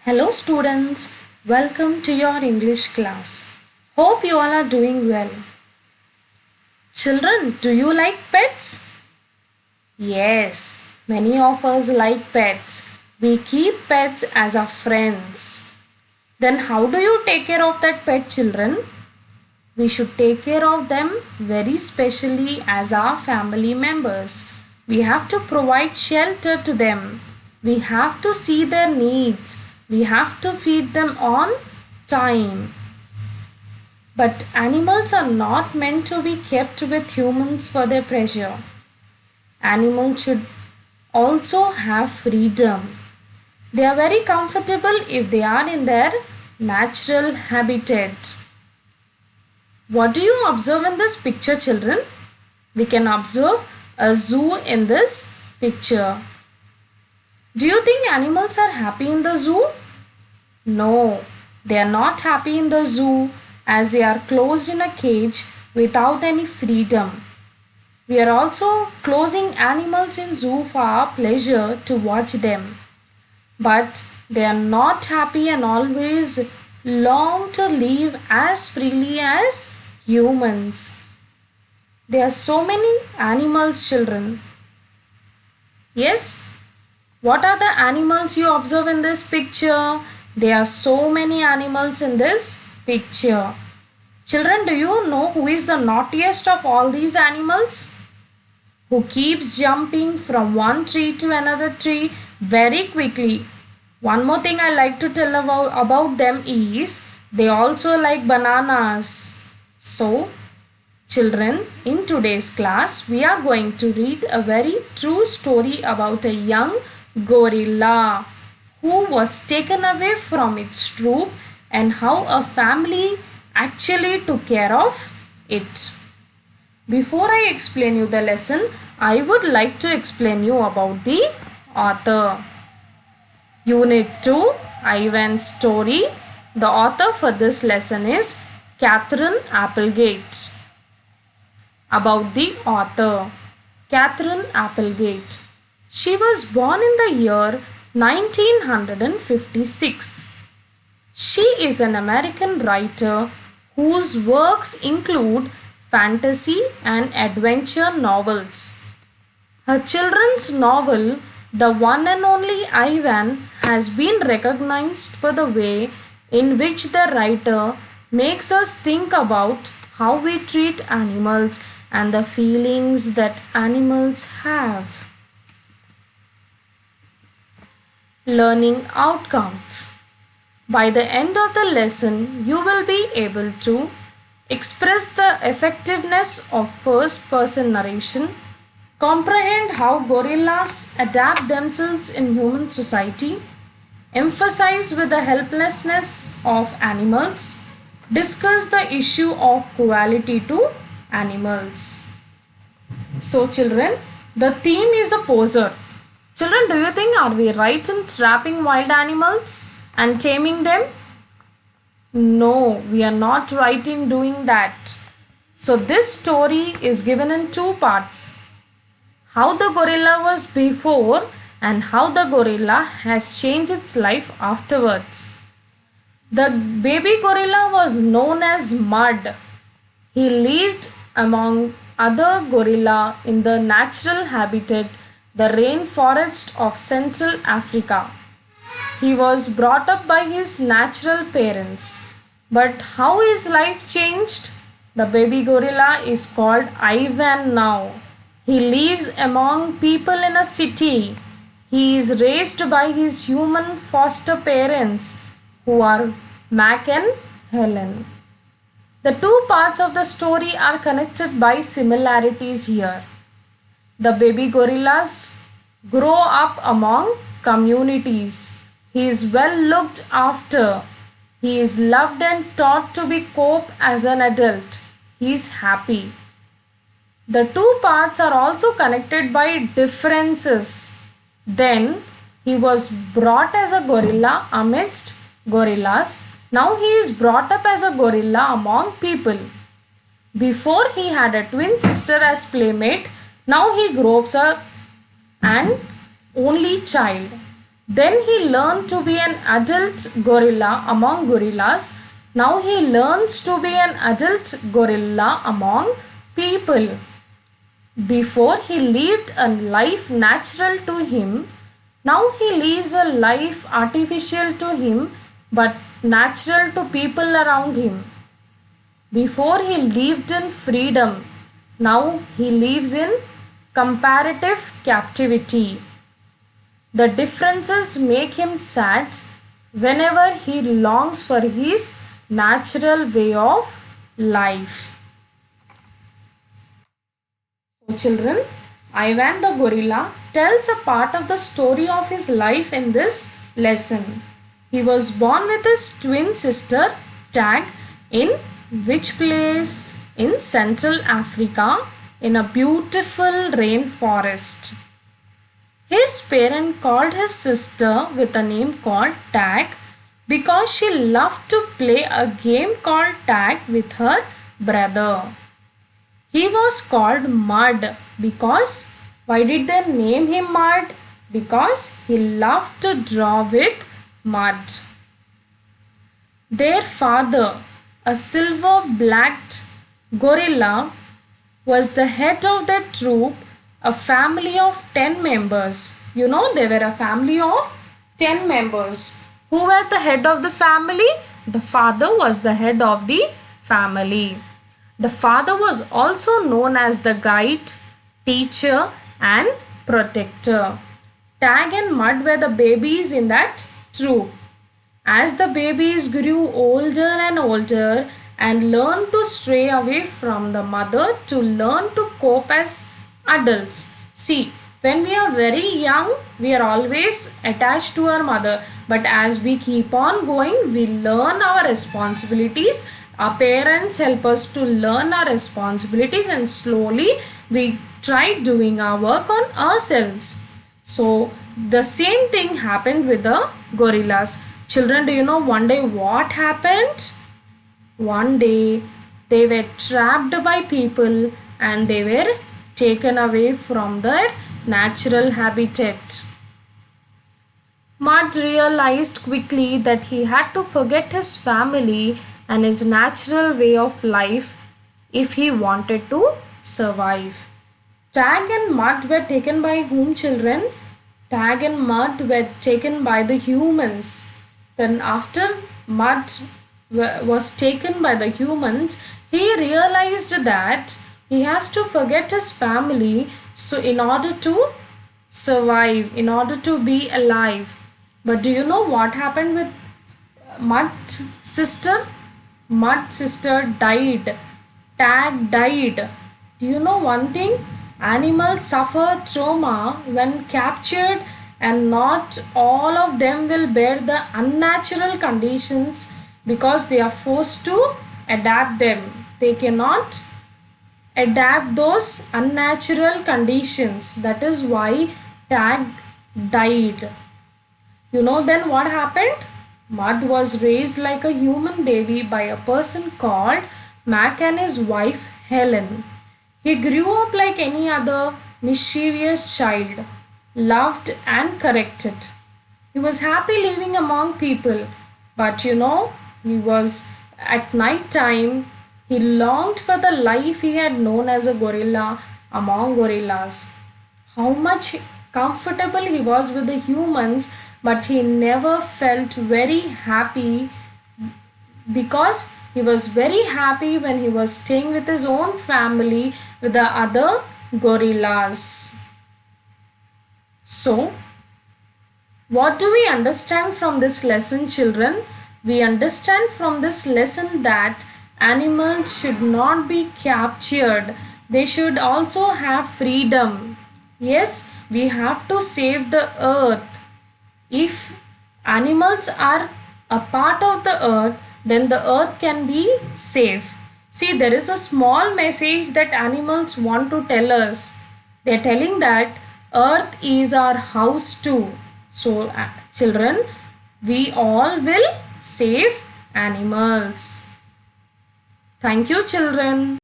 Hello students, welcome to your English class. Hope you all are doing well. Children, do you like pets? Yes, many of us like pets. We keep pets as our friends. Then how do you take care of that pet, children? We should take care of them very specially as our family members. We have to provide shelter to them. We have to see their needs. We have to feed them on time. But animals are not meant to be kept with humans for their pleasure. Animals should also have freedom. They are very comfortable if they are in their natural habitat. What do you observe in this picture, children? We can observe a zoo in this picture. Do you think animals are happy in the zoo? No, they are not happy in the zoo as they are closed in a cage without any freedom. We are also closing animals in zoo for our pleasure to watch them. But they are not happy and always long to live as freely as humans. There are so many animals, children. Yes, what are the animals you observe in this picture? There are so many animals in this picture. Children, do you know who is the naughtiest of all these animals? Who keeps jumping from one tree to another tree very quickly. One more thing I like to tell about them is they also like bananas. So, children, in today's class, we are going to read a very true story about a young gorilla who was taken away from its troop and how a family actually took care of it. Before I explain you the lesson, I would like to explain you about the author. Unit 2, Ivan's story. The author for this lesson is Katherine Applegate. About the author, Katherine Applegate. She was born in the year 1956. She is an American writer whose works include fantasy and adventure novels. Her children's novel, The One and Only Ivan, has been recognized for the way in which the writer makes us think about how we treat animals and the feelings that animals have. Learning outcomes. By the end of the lesson, you will be able to express the effectiveness of first-person narration, comprehend how gorillas adapt themselves in human society, emphasize with the helplessness of animals, discuss the issue of cruelty to animals. So children, the theme is a poser. Children, do you think are we right in trapping wild animals and taming them? No, we are not right in doing that. So this story is given in two parts. How the gorilla was before and how the gorilla has changed its life afterwards. The baby gorilla was known as Mud. He lived among other gorilla in the natural habitat, the rainforest of Central Africa. He was brought up by his natural parents. But how his life changed? The baby gorilla is called Ivan now. He lives among people in a city. He is raised by his human foster parents who are Mac and Helen. The two parts of the story are connected by similarities here. The baby gorillas grow up among communities. He is well looked after. He is loved and taught to be cope as an adult. He is happy. The two parts are also connected by differences. Then he was brought as a gorilla amidst gorillas. Now he is brought up as a gorilla among people. Before he had a twin sister as playmate. Now he grows up an only child. Then he learned to be an adult gorilla among gorillas. Now he learns to be an adult gorilla among people. Before he lived a life natural to him, now he lives a life artificial to him but natural to people around him. Before he lived in freedom, now he lives in comparative captivity. The differences make him sad whenever he longs for his natural way of life. So, children, Ivan the gorilla tells a part of the story of his life in this lesson. He was born with his twin sister Tag in which place? In Central Africa in a beautiful rainforest. His parent called his sister with a name called Tag because she loved to play a game called tag with her brother. He was called Mud because why did they name him Mud? Because he loved to draw with mud. Their father, a silver blacked gorilla, was the head of their troop, a family of 10 members. You know, they were a family of 10 members. Who were the head of the family? The father was the head of the family. The father was also known as the guide, teacher, and protector. Tag and Mud were the babies in that troop. As the babies grew older and older and learned to stray away from the mother to learn to cope as adults. See, when we are very young, we are always attached to our mother. But as we keep on going, we learn our responsibilities. Our parents help us to learn our responsibilities and slowly we try doing our work on ourselves. So, the same thing happened with the gorillas. Children, do you know one day what happened? One day they were trapped by people and they were taken away from their natural habitat. Mud realized quickly that he had to forget his family and his natural way of life if he wanted to survive. Tag and Mud were taken by whom, children? Tag and Mud were taken by the humans. Then after Mud was taken by the humans, he realized that he has to forget his family so in order to survive, in order to be alive. But do you know what happened with Mud's sister? Mud's sister died. Tag died. Do you know one thing? Animals suffer trauma when captured and not all of them will bear the unnatural conditions because they are forced to adapt them. They cannot adapt those unnatural conditions. That is why Tag died. You know then what happened? Mud was raised like a human baby by a person called Mac and his wife Helen. He grew up like any other mischievous child, loved and corrected. He was happy living among people, but you know, he was at night time, he longed for the life he had known as a gorilla among gorillas. How much comfortable he was with the humans, but he never felt very happy because he was very happy when he was staying with his own family with the other gorillas. So, what do we understand from this lesson, children? We understand from this lesson that animals should not be captured. They should also have freedom. Yes, we have to save the earth. If animals are a part of the earth, then the earth can be safe. See, there is a small message that animals want to tell us. They are telling that earth is our house too. So, children, we all will save animals. Thank you, children.